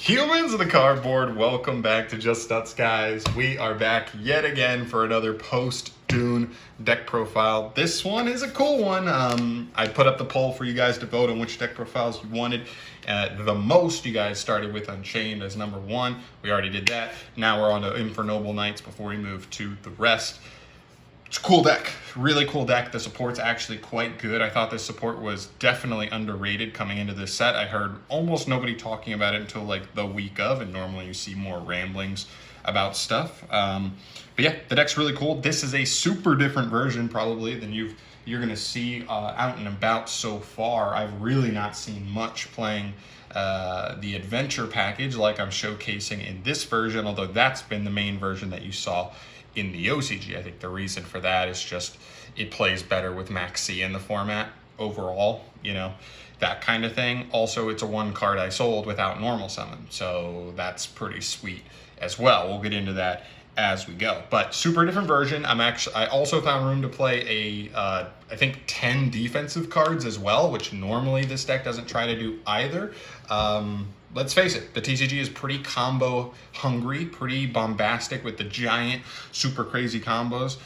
Humans of the cardboard, welcome back to Just Nuts, guys. We are back yet again for another post-Dune deck profile. This one is a cool one. I put up the poll for you guys to vote on which deck profiles you wanted the most. You guys started with Unchained as number one. We already did that. Now we're on to INFERNOBLE-KNIGHTs before we move to the rest. It's a cool deck, really cool deck. The support's actually quite good. I thought this support was definitely underrated coming into this set. I heard almost nobody talking about it until like the week of, and normally you see more ramblings about stuff. But yeah, the deck's really cool. This is a super different version probably than you're gonna see out and about so far. I've really not seen much playing the adventure package like I'm showcasing in this version, although that's been the main version that you saw in the OCG. I think the reason for that is just it plays better with Max C in the format overall, you know, that kind of thing. Also, it's a one card I sold without normal summon, so that's pretty sweet as well. We'll get into that as we go, but super different version. I also found room to play I think 10 defensive cards as well, which normally this deck doesn't try to do either. Let's face it, the TCG is pretty combo hungry, pretty bombastic with the giant, super crazy combos.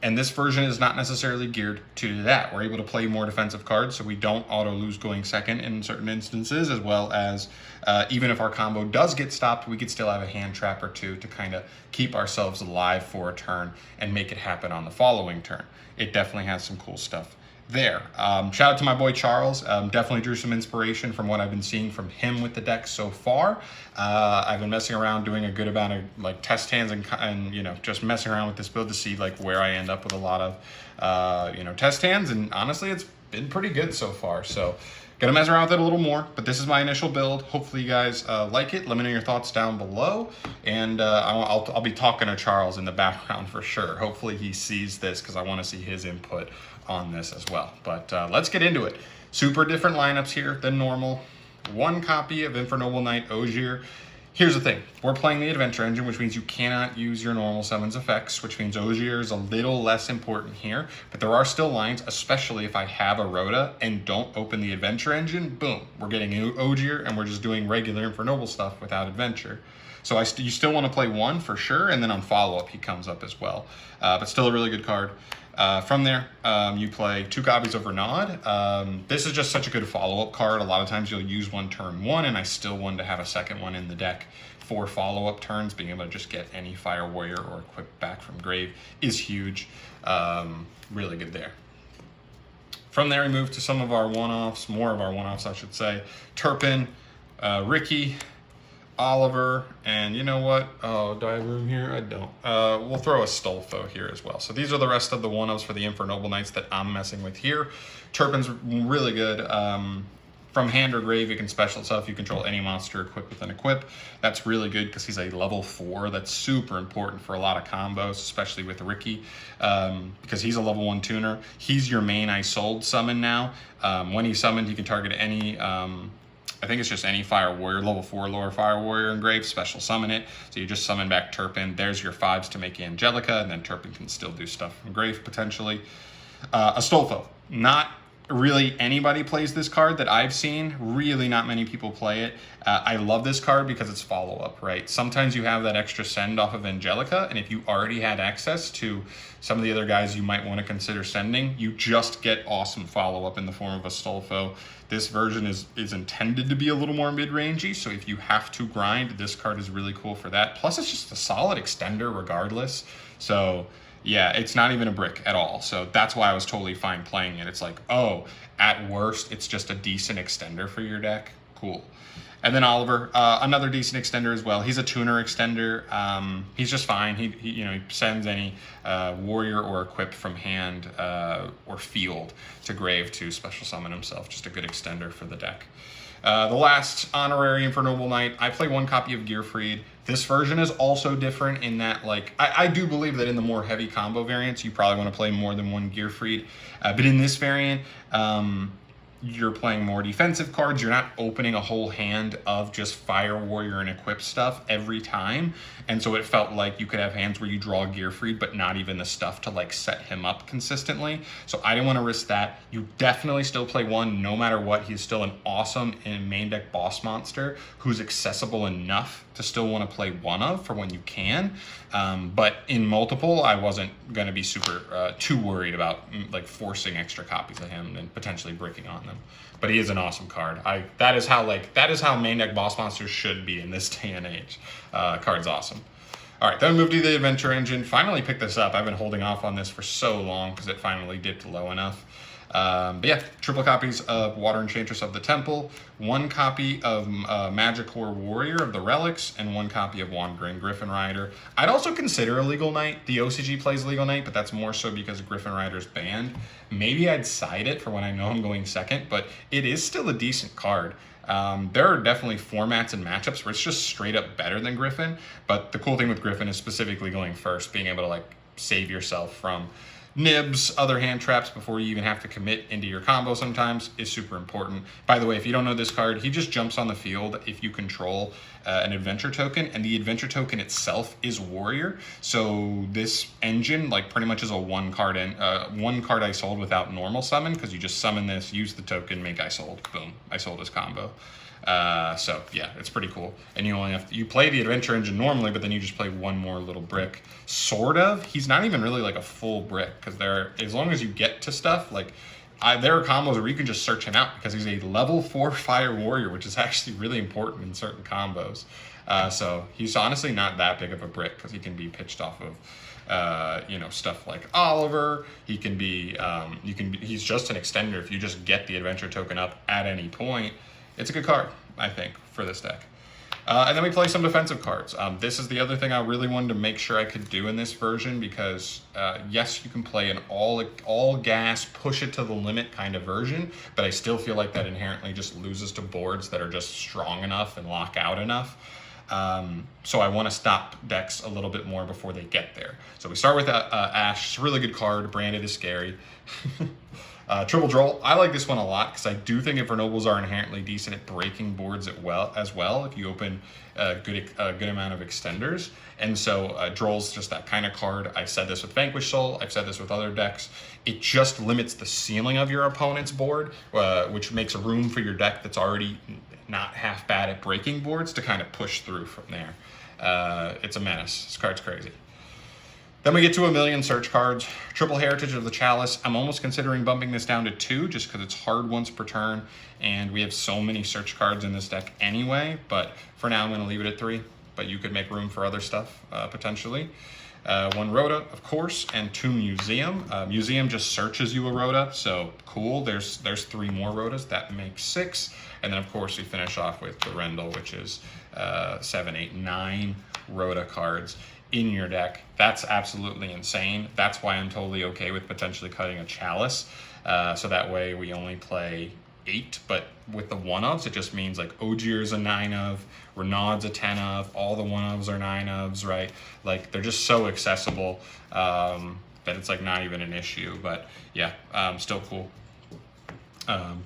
And this version is not necessarily geared to that. We're able to play more defensive cards, so we don't auto lose going second in certain instances, as well as even if our combo does get stopped, we could still have a hand trap or two to kind of keep ourselves alive for a turn and make it happen on the following turn. It definitely has some cool stuff there. Shout out to my boy Charles. Definitely drew some inspiration from what I've been seeing from him with the deck so far. I've been messing around doing a good amount of like test hands and you know, just messing around with this build to see like where I end up with a lot of you know, test hands, and honestly it's been pretty good so far. So gonna mess around with it a little more, but this is my initial build. Hopefully you guys like it. Let me know your thoughts down below, and I'll be talking to Charles in the background for sure. Hopefully he sees this because I want to see his input on this as well. But let's get into it. Super different lineups here than normal. One copy of INFERNOBLE-KNIGHT Ogier. Here's the thing, we're playing the adventure engine, which means you cannot use your normal summons effects, which means Ogier is a little less important here, but there are still lines, especially if I have a Rhoda and don't open the adventure engine, boom, we're getting Ogier and we're just doing regular INFERNOBLE stuff without adventure. So you still want to play one for sure, and then on follow-up he comes up as well, but still a really good card. From there, you play two copies of Renaud. This is just such a good follow-up card. A lot of times you'll use one turn one, and I still wanted to have a second one in the deck for follow-up turns. Being able to just get any Fire Warrior or Equip back from grave is huge. Really good there. From there, we move to some of our one-offs, more of our one-offs, I should say. Turpin, Ricky, Oliver, and you know what? Oh, do I have room here? I don't. We'll throw a Stolfo here as well. So these are the rest of the one-ofs for the INFERNOBLE-KNIGHTs that I'm messing with here. Turpin's really good. From hand or grave, you can special stuff. You control any monster equipped with an equip. That's really good because he's a level 4. That's super important for a lot of combos, especially with Ricky, because he's a level 1 tuner. He's your main I sold summon now. When he's summoned, he can target any I think it's just any Fire Warrior, level 4 lower Fire Warrior in grave, special summon it. So you just summon back Turpin. There's your 5s to make Angelica, and then Turpin can still do stuff from grave potentially. Astolfo, not really anybody plays this card that I've seen. Really not many people play it. I love this card because it's follow-up, right? Sometimes you have that extra send off of Angelica, and if you already had access to some of the other guys you might want to consider sending, you just get awesome follow-up in the form of Astolfo. This version is intended to be a little more mid-rangey, so if you have to grind, this card is really cool for that. Plus, it's just a solid extender regardless. So yeah, it's not even a brick at all. So that's why I was totally fine playing it. It's like, oh, at worst, it's just a decent extender for your deck. Cool. And then Oliver, another decent extender as well. He's a tuner extender. He's just fine. He sends any warrior or equip from hand or field to grave to special summon himself. Just a good extender for the deck. The last honorary INFERNOBLE-KNIGHT, I play one copy of Gearfried. This version is also different in that, like, I do believe that in the more heavy combo variants, you probably want to play more than one Gearfried. But in this variant, you're playing more defensive cards. You're not opening a whole hand of just Fire Warrior and equip stuff every time. And so it felt like you could have hands where you draw Gearfried, but not even the stuff to like set him up consistently. So I didn't want to risk that. You definitely still play one no matter what. He's still an awesome in main deck boss monster who's accessible enough to still want to play one of for when you can. But in multiple, I wasn't going to be super too worried about like forcing extra copies of him and potentially breaking on them. But he is an awesome card. That is how main deck boss monsters should be in this day and age. Card's awesome. All right, then we move to the adventure engine. Finally picked this up. I've been holding off on this for so long because it finally dipped low enough. But yeah, triple copies of Water Enchantress of the Temple, 1 copy of Magicore Warrior of the Relics, and 1 copy of Wandering Griffin Rider. I'd also consider a Legal Knight. The OCG plays Legal Knight, but that's more so because Griffin Rider's banned. Maybe I'd side it for when I know I'm going second, but it is still a decent card. There are definitely formats and matchups where it's just straight up better than Griffin, but the cool thing with Griffin is specifically going first, being able to like save yourself from nibs, other hand traps before you even have to commit into your combo sometimes is super important. By the way, if you don't know this card, he just jumps on the field if you control an adventure token, and the adventure token itself is Warrior. So this engine like pretty much is a one card Ice Hold without normal summon, because you just summon this, use the token, make Ice Hold, boom, Ice Hold is combo. So yeah, it's pretty cool. And you only you play the adventure engine normally, but then you just play one more little brick. Sort of. He's not even really like a full brick, because as long as you get to stuff, like there are combos where you can just search him out because he's a level 4 Fire Warrior, which is actually really important in certain combos. So he's honestly not that big of a brick because he can be pitched off of stuff like Oliver. He can be he's just an extender if you just get the adventure token up at any point. It's a good card, I think, for this deck. And then we play some defensive cards. This is the other thing I really wanted to make sure I could do in this version, because yes, you can play an all gas, push it to the limit kind of version, but I still feel like that inherently just loses to boards that are just strong enough and lock out enough. So I want to stop decks a little bit more before they get there. So we start with Ash. It's a really good card. Branded is scary. Triple Droll, I like this one a lot because I do think Infernobles are inherently decent at breaking boards as well if you open a good amount of extenders. And so Droll's just that kind of card. I said this with Vanquish Soul. I've said this with other decks. It just limits the ceiling of your opponent's board, which makes room for your deck that's already not half bad at breaking boards to kind of push through from there. It's a menace. This card's crazy. Then we get to 1,000,000 search cards. Triple Heritage of the Chalice. I'm almost considering bumping this down to 2 just because it's hard once per turn, and we have so many search cards in this deck anyway, but for now I'm going to leave it at 3, but you could make room for other stuff potentially. 1 Rhoda, of course, and 2 Museum. Museum just searches you a Rhoda, so cool. There's 3 more Rhodas. That makes 6. And then, of course, we finish off with the Rendell, which is 7, 8, 9 Rhoda cards in your deck. That's absolutely insane. That's why I'm totally okay with potentially cutting a Chalice. So that way we only play 8, but with the 1-ofs, it just means like Ogier's a 9-of, Renaud's a 10-of, all the 1-ofs are 9-ofs, right? Like they're just so accessible that it's like not even an issue, but yeah, still cool.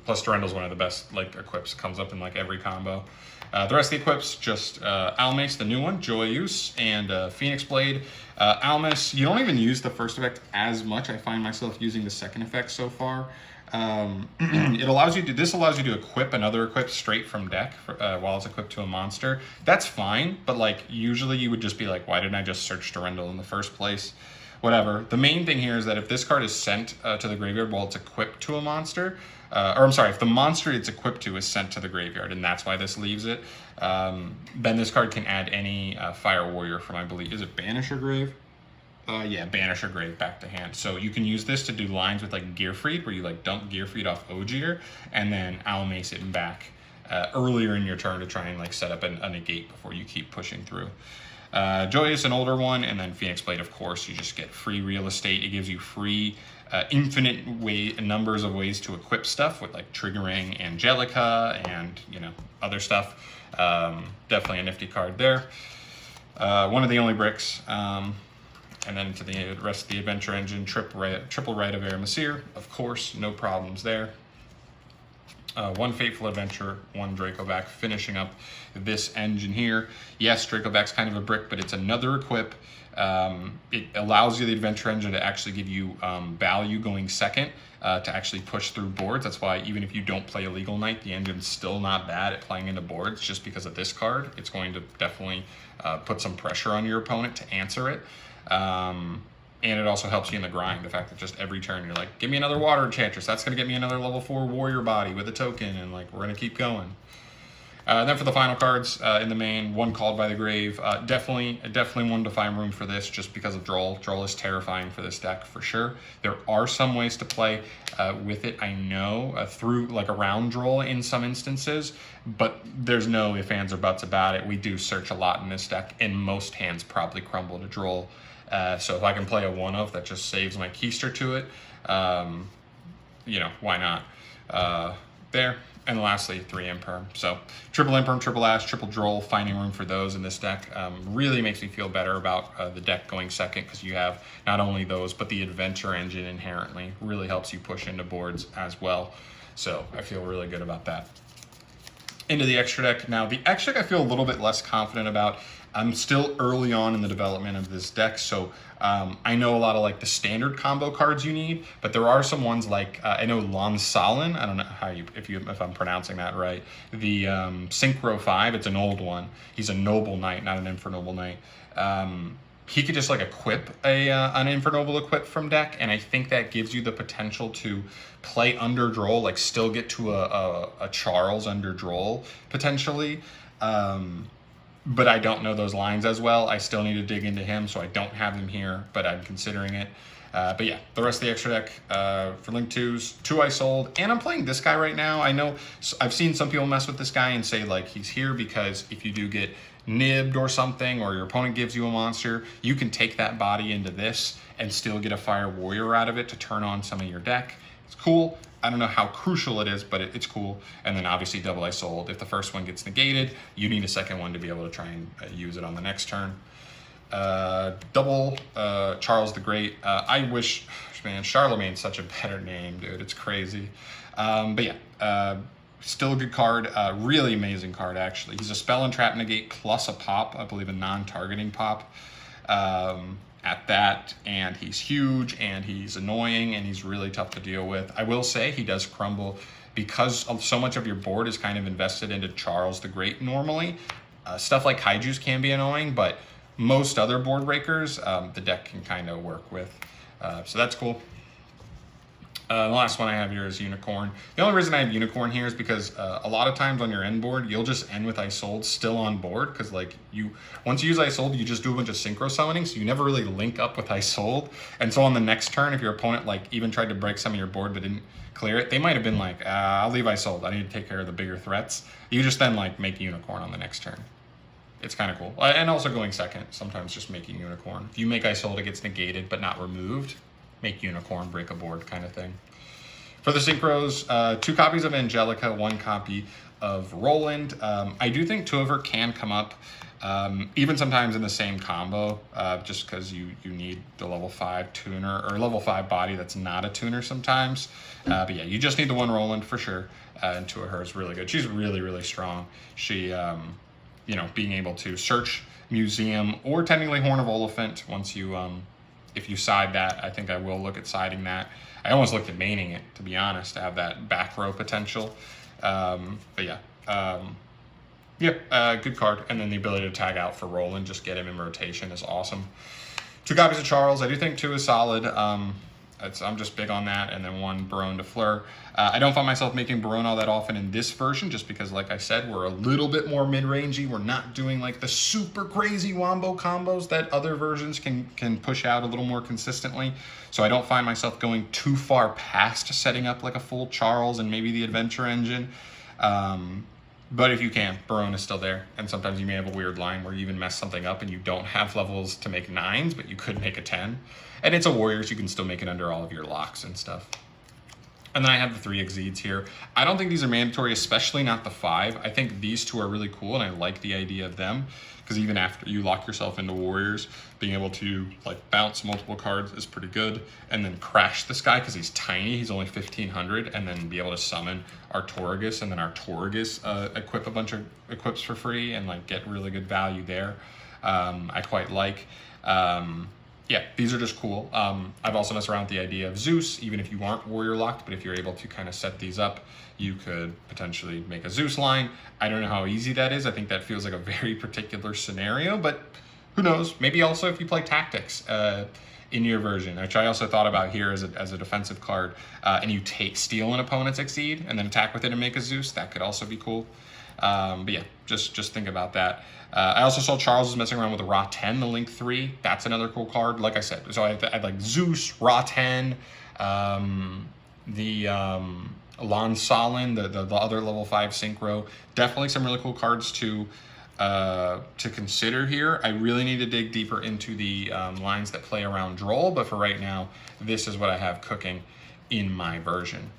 Plus Durendal's one of the best like equips, comes up in like every combo. The rest of the equips, just Almace, the new one, Joyeuse, and Phoenix Blade. Almace, you don't even use the first effect as much. I find myself using the second effect so far. This allows you to equip another equip straight from deck while it's equipped to a monster. That's fine, but like usually you would just be like, why didn't I just search Durendal in the first place? Whatever. The main thing here is that if this card is sent to the graveyard while it's equipped to a monster, if the monster it's equipped to is sent to the graveyard, and that's why this leaves it, then this card can add any Fire Warrior from, I believe, is it Banish or Grave? Yeah, Banish or Grave back to hand. So you can use this to do lines with like Gearfried, where you like dump Gearfried off Ogier, and then Almace it back earlier in your turn to try and like set up a negate before you keep pushing through. Joyeuse, an older one, and then Phoenix Blade, of course, you just get free real estate. It gives you free infinite numbers of ways to equip stuff with like triggering Angelica and other stuff. Definitely a nifty card there. One of the only bricks. And then to the rest of the adventure engine, triple Rite of Aramesir, of course, no problems there. One Fateful Adventure, one Dracoback, finishing up this engine here. Yes, Dracoback's kind of a brick, but it's another equip. It allows you, the Adventure Engine, to actually give you value going second to actually push through boards. That's why even if you don't play Illegal Knight, the engine's still not bad at playing into boards just because of this card. It's going to definitely put some pressure on your opponent to answer it. And it also helps you in the grind. The fact that just every turn you're like, give me another Water Enchantress. That's going to get me another level 4 Warrior Body with a token, and like we're going to keep going. Then for the final cards in the main, one Called by the Grave. Definitely wanted to find room for this just because of Droll. Droll is terrifying for this deck for sure. There are some ways to play with it, I know, through like around Droll in some instances, but there's no ifs, ands, or buts about it. We do search a lot in this deck, and most hands probably crumble to Droll. So if I can play a one-of that just saves my keister to it, you know, why not? There. And lastly, 3 Imperm. So triple Imperm, triple Ash, triple Droll, finding room for those in this deck really makes me feel better about the deck going second, because you have not only those, but the Adventure Engine inherently really helps you push into boards as well. So I feel really good about that. Into the extra deck. Now, the extra deck I feel a little bit less confident about. I'm still early on in the development of this deck, so I know a lot of like the standard combo cards you need, but there are some ones like I know Lansalin. I don't know how if I'm pronouncing that right. The Synchro 5. It's an old one. He's a Noble Knight, not an Infernoble Knight. He could just like equip an Infernoble equip from deck, and I think that gives you the potential to play under Droll, like still get to a Charles under Droll potentially. But I don't know those lines as well. I still need to dig into him, so I don't have him here, but I'm considering it. But yeah, the rest of the extra deck for Link 2s, 2 I sold, and I'm playing this guy right now. I know I've seen some people mess with this guy and say like he's here because if you do get nibbed or something, or your opponent gives you a monster, you can take that body into this and still get a Fire Warrior out of it to turn on some of your deck. It's cool. I don't know how crucial it is, but it's cool. And then obviously double I sold. If the first one gets negated, you need a second one to be able to try and use it on the next turn. Double Charles the Great. I wish, man, Charlemagne's such a better name, dude. It's crazy. But yeah, still a good card. Really amazing card, actually. He's a spell and trap negate plus a pop, I believe a non-targeting pop. At that, and he's huge, and he's annoying, and he's really tough to deal with. I will say he does crumble because so much of your board is kind of invested into Charles the Great normally. Stuff like Kaijus can be annoying, but most other board breakers, the deck can kind of work with. So that's cool. The last one I have here is Unicorn. The only reason I have Unicorn here is because a lot of times on your end board, you'll just end with Isold still on board, because like once you use Isold, you just do a bunch of synchro summoning, so you never really link up with Isold. And so on the next turn, if your opponent like even tried to break some of your board but didn't clear it, they might have been like, I'll leave Isold. I need to take care of the bigger threats. You just then like make Unicorn on the next turn. It's kind of cool. And also going second, sometimes just making Unicorn. If you make Isold, it gets negated but not removed. Make Unicorn, break a board kind of thing. For the synchros, 2 copies of Angelica, 1 copy of Roland. I do think 2 of her can come up, even sometimes in the same combo, just because you need the level 5 tuner, or level 5 body that's not a tuner sometimes. But yeah, you just need the 1 Roland for sure, and 2 of her is really good. She's really, really strong. She, you know, being able to search Museum, or technically Horn of Oliphant, once you... if you side that, I think I will look at siding that. I almost looked at maining it, to be honest, to have that back row potential. But yeah, good card. And then the ability to tag out for Roland, just get him in rotation is awesome. 2 copies of Charles. I do think 2 is solid. I'm just big on that. And then 1 Barone de Fleur. I don't find myself making Barone all that often in this version, just because, like I said, we're a little bit more mid-rangey. We're not doing like the super crazy wombo combos that other versions can push out a little more consistently. So I don't find myself going too far past setting up like a full Charles and maybe the Adventure Engine. But if you can, Barone is still there. And sometimes you may have a weird line where you even mess something up and you don't have levels to make 9s, but you could make a 10. And it's a Warrior, so you can still make it under all of your locks and stuff. And then I have the 3 Exceeds here. I don't think these are mandatory, especially not the 5. I think these 2 are really cool, and I like the idea of them, because even after you lock yourself into Warriors, being able to like bounce multiple cards is pretty good, and then crash this guy because he's tiny, he's only 1500, and then be able to summon our Torgus, and then our Torgus equip a bunch of equips for free and like get really good value there. I quite like. Yeah, these are just cool. I've also messed around with the idea of Zeus, even if you aren't warrior locked, but if you're able to kind of set these up, you could potentially make a Zeus line. I don't know how easy that is. I think that feels like a very particular scenario, but who knows? Maybe also if you play Tactics in your version, which I also thought about here as a defensive card, and you steal an opponent's Exceed and then attack with it and make a Zeus, that could also be cool. But yeah, just think about that. I also saw Charles was messing around with the Ra 10, the Link 3. That's another cool card, like I said. So I had like Zeus, Ra 10, the Lon Solin, the other level 5 Synchro. Definitely some really cool cards to consider here. I really need to dig deeper into the lines that play around Droll, but for right now, this is what I have cooking in my version.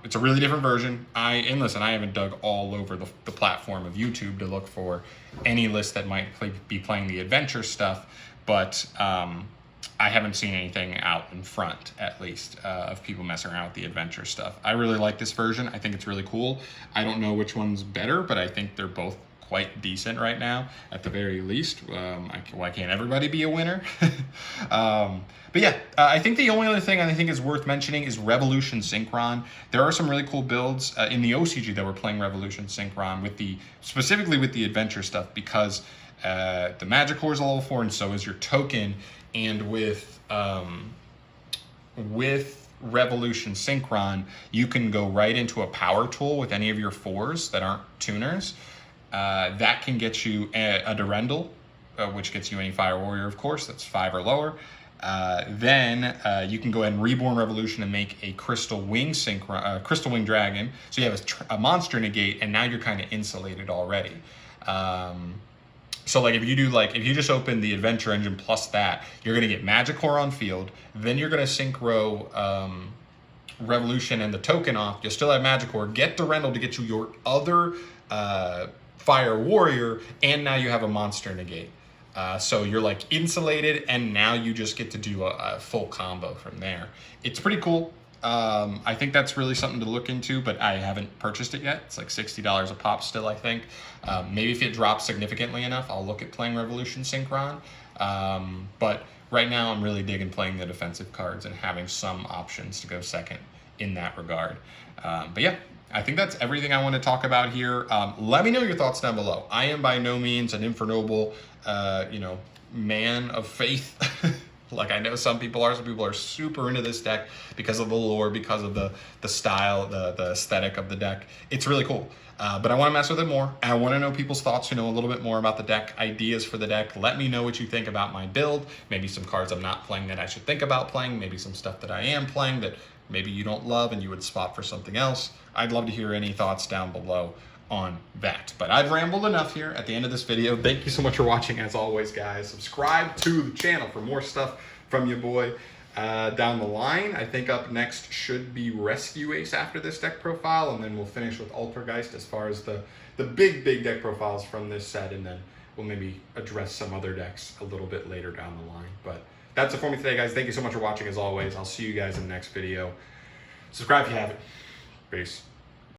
It's a really different version. And listen, I haven't dug all over the platform of YouTube to look for any list that might be playing the adventure stuff, but I haven't seen anything out in front, at least, of people messing around with the adventure stuff. I really like this version. I think it's really cool. I don't know which one's better, but I think they're both quite decent right now, at the very least. Why can't everybody be a winner? But yeah, I think the only other thing I think is worth mentioning is Revolution Synchron. There are some really cool builds in the OCG that were playing Revolution Synchron specifically with the adventure stuff, because the Magic Core is a level 4, and so is your token. And with Revolution Synchron, you can go right into a power tool with any of your 4s that aren't tuners. That can get you a Durendal, which gets you any Fire Warrior, of course, that's 5 or lower. Then you can go ahead and Reborn Revolution and make a Crystal Wing Dragon. So you have a monster negate, and now you're kind of insulated already. So like if you just open the Adventure Engine plus that, you're gonna get Magicore on field, then you're gonna synchro Revolution and the token off. You'll still have Magicore, get Durendal to get you your other Fire Warrior, and now you have a monster negate. So you're like insulated, and now you just get to do a full combo from there. It's pretty cool. I think that's really something to look into, but I haven't purchased it yet. It's like $60 a pop still, I think. Maybe if it drops significantly enough, I'll look at playing Revolution Synchron. But right now I'm really digging playing the defensive cards and having some options to go second in that regard. But yeah, I think that's everything I want to talk about here. Let me know your thoughts down below. I am by no means an Infernoble, man of faith. Like I know some people are super into this deck because of the lore, because of the style, the aesthetic of the deck. It's really cool. But I want to mess with it more. I want to know people's thoughts, a little bit more about the deck, ideas for the deck. Let me know what you think about my build. Maybe some cards I'm not playing that I should think about playing. Maybe some stuff that I am playing that maybe you don't love and you would swap for something else. I'd love to hear any thoughts down below on that. But I've rambled enough here at the end of this video. Thank you so much for watching, as always, guys. Subscribe to the channel for more stuff from your boy down the line. I think up next should be Rescue Ace after this deck profile, and then we'll finish with Altergeist as far as the big deck profiles from this set, and then we'll maybe address some other decks a little bit later down the line. But that's it for me today, guys. Thank you so much for watching, as always. I'll see you guys in the next video. Subscribe if you haven't. Peace.